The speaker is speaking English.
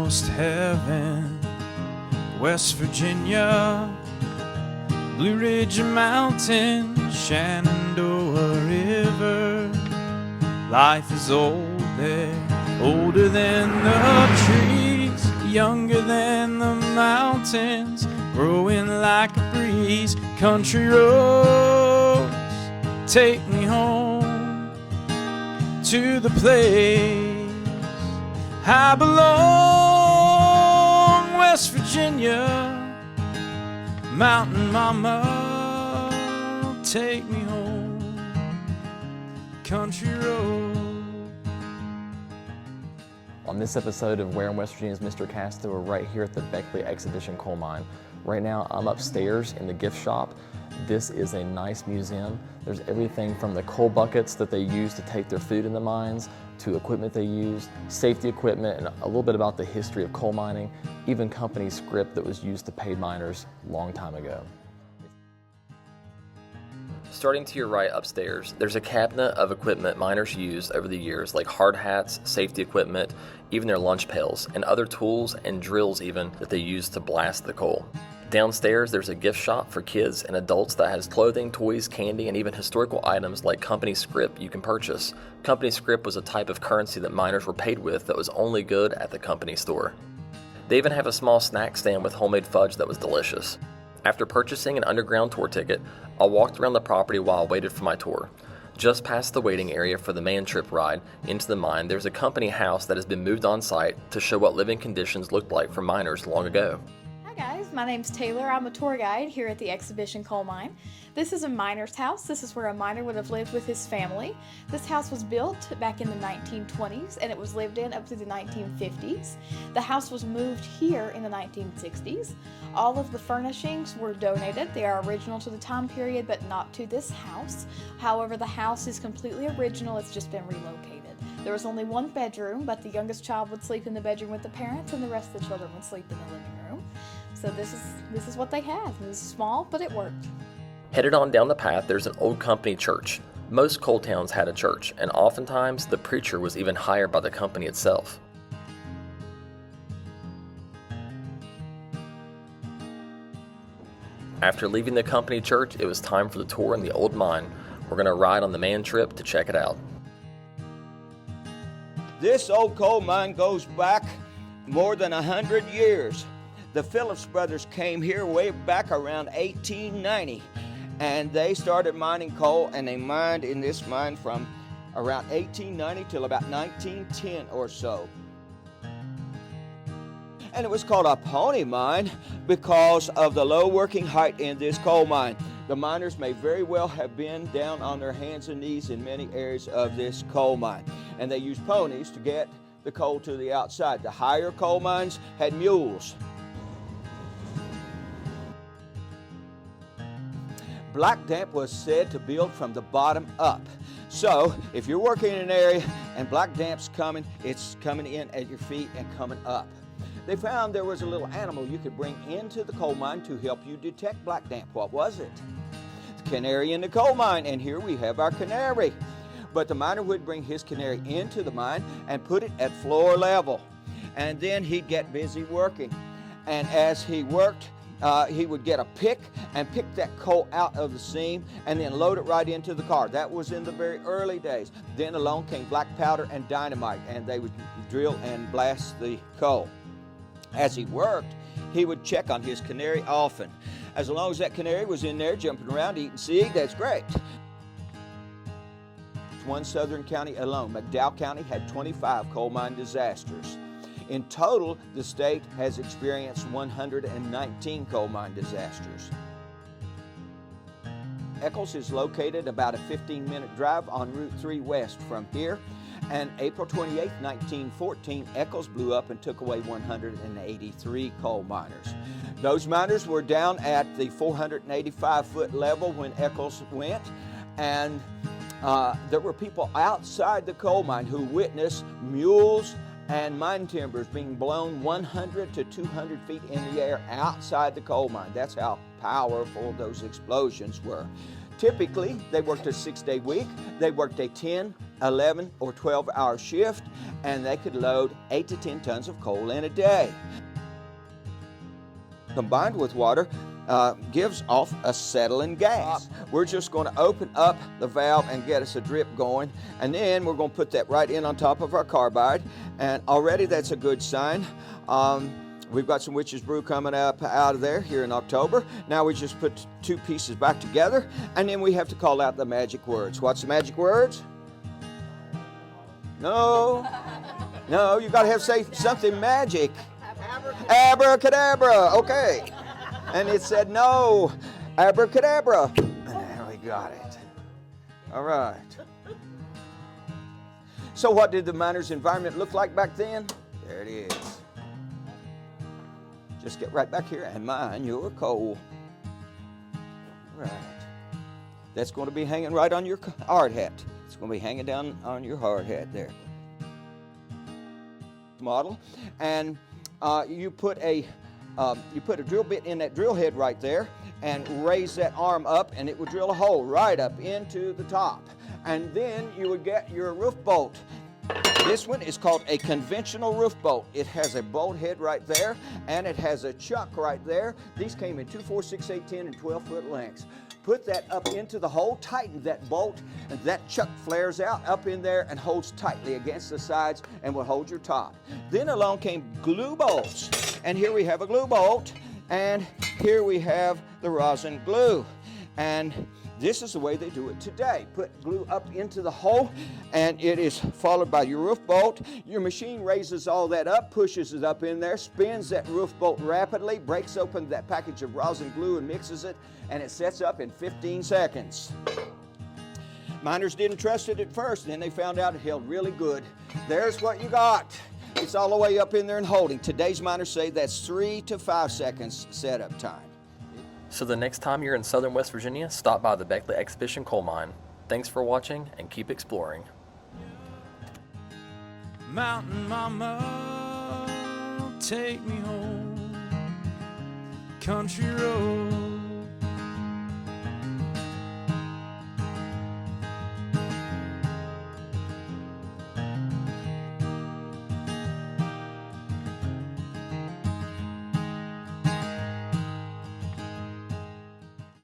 almost heaven. West Virginia, Blue Ridge Mountain, Shenandoah River. Life is old there, older than the trees, younger than the mountains, growing like a breeze. Country roads take me home to the place I belong. West Virginia, Mountain Mama, take me home, country road. On this episode of Where in West Virginia's Mr. Casta, we're right here at the Beckley Exhibition Coal Mine. Right now, I'm upstairs in the gift shop. This is a nice museum. There's everything from the coal buckets that they use to take their food in the mines, to equipment they use, safety equipment, and a little bit about the history of coal mining, even company script that was used to pay miners a long time ago. Starting to your right upstairs, there's a cabinet of equipment miners used over the years, like hard hats, safety equipment, even their lunch pails, and other tools and drills even that they use to blast the coal. Downstairs, there's a gift shop for kids and adults that has clothing, toys, candy, and even historical items like company scrip you can purchase. Company scrip was a type of currency that miners were paid with that was only good at the company store. They even have a small snack stand with homemade fudge that was delicious. After purchasing an underground tour ticket, I walked around the property while I waited for my tour. Just past the waiting area for the man trip ride into the mine, there's a company house that has been moved on site to show what living conditions looked like for miners long ago. Hi guys, my name's Taylor. I'm a tour guide here at the Exhibition Coal Mine. This is a miner's house. This is where a miner would have lived with his family. This house was built back in the 1920s and it was lived in up through the 1950s. The house was moved here in the 1960s. All of the furnishings were donated. They are original to the time period but not to this house. However, the house is completely original. It's just been relocated. There was only one bedroom, but the youngest child would sleep in the bedroom with the parents and the rest of the children would sleep in the living room. So this is what they had. It was small, but it worked. Headed on down the path, there's an old company church. Most coal towns had a church, and oftentimes the preacher was even hired by the company itself. After leaving the company church, it was time for the tour in the old mine. We're going to ride on the man trip to check it out. This old coal mine goes back more than 100 years. The Phillips brothers came here way back around 1890, and they started mining coal, and they mined in this mine from around 1890 till about 1910 or so. And it was called a pony mine because of the low working height in this coal mine. The miners may very well have been down on their hands and knees in many areas of this coal mine, and they used ponies to get the coal to the outside. The higher coal mines had mules. Black damp was said to build from the bottom up. So if you're working in an area and black damp's coming, it's coming in at your feet and coming up. They found there was a little animal you could bring into the coal mine to help you detect black damp. What was it? The canary in the coal mine, and here we have our canary. But the miner would bring his canary into the mine and put it at floor level. And then he'd get busy working. And as he worked, he would get a pick and pick that coal out of the seam and then load it right into the car. That was in the very early days. Then along came black powder and dynamite, and they would drill and blast the coal. As he worked, he would check on his canary often. As long as that canary was in there jumping around eating seed, that's great. One southern county alone, McDowell County, had 25 coal mine disasters. In total, the state has experienced 119 coal mine disasters. Eccles is located about a 15-minute drive on Route 3 west from here. And April 28, 1914, Eccles blew up and took away 183 coal miners. Those miners were down at the 485-foot level when Eccles went, and there were people outside the coal mine who witnessed mules and mine timbers being blown 100 to 200 feet in the air outside the coal mine. That's how powerful those explosions were. Typically, they worked a 6-day week. They worked a 10 11 or 12-hour shift, and they could load 8 to 10 tons of coal in a day. Combined with water, gives off a settling gas. We're just going to open up the valve and get us a drip going, and then we're going to put that right in on top of our carbide, and already that's a good sign. We've got some witch's brew coming up out of there here in October. Now we just put 2 pieces back together, and then we have to call out the magic words. What's the magic words? No, you got to say something magic. Abracadabra, okay. And it said no, abracadabra. And there we got it. All right. So what did the miner's environment look like back then? There it is. Just get right back here and mine your coal. Right. That's going to be hanging right on your hard hat. It's going to be hanging down on your hard hat there. Model, and you put a drill bit in that drill head right there and raise that arm up, and it would drill a hole right up into the top. And then you would get your roof bolt. This one is called a conventional roof bolt. It has a bolt head right there, and it has a chuck right there. These came in 2, 4, 6, 8, 10, and 12-foot lengths. Put that up into the hole, tighten that bolt, and that chuck flares out up in there and holds tightly against the sides and will hold your top. Then along came glue bolts, and here we have a glue bolt, and here we have the rosin glue. And this is the way they do it today. Put glue up into the hole, and it is followed by your roof bolt. Your machine raises all that up, pushes it up in there, spins that roof bolt rapidly, breaks open that package of rosin glue and mixes it, and it sets up in 15 seconds. Miners didn't trust it at first, and then they found out it held really good. There's what you got. It's all the way up in there and holding. Today's miners say that's 3 to 5 seconds setup time. So the next time you're in southern West Virginia, stop by the Beckley Exhibition Coal Mine. Thanks for watching, and keep exploring. Mountain Mama, take me home. Country road.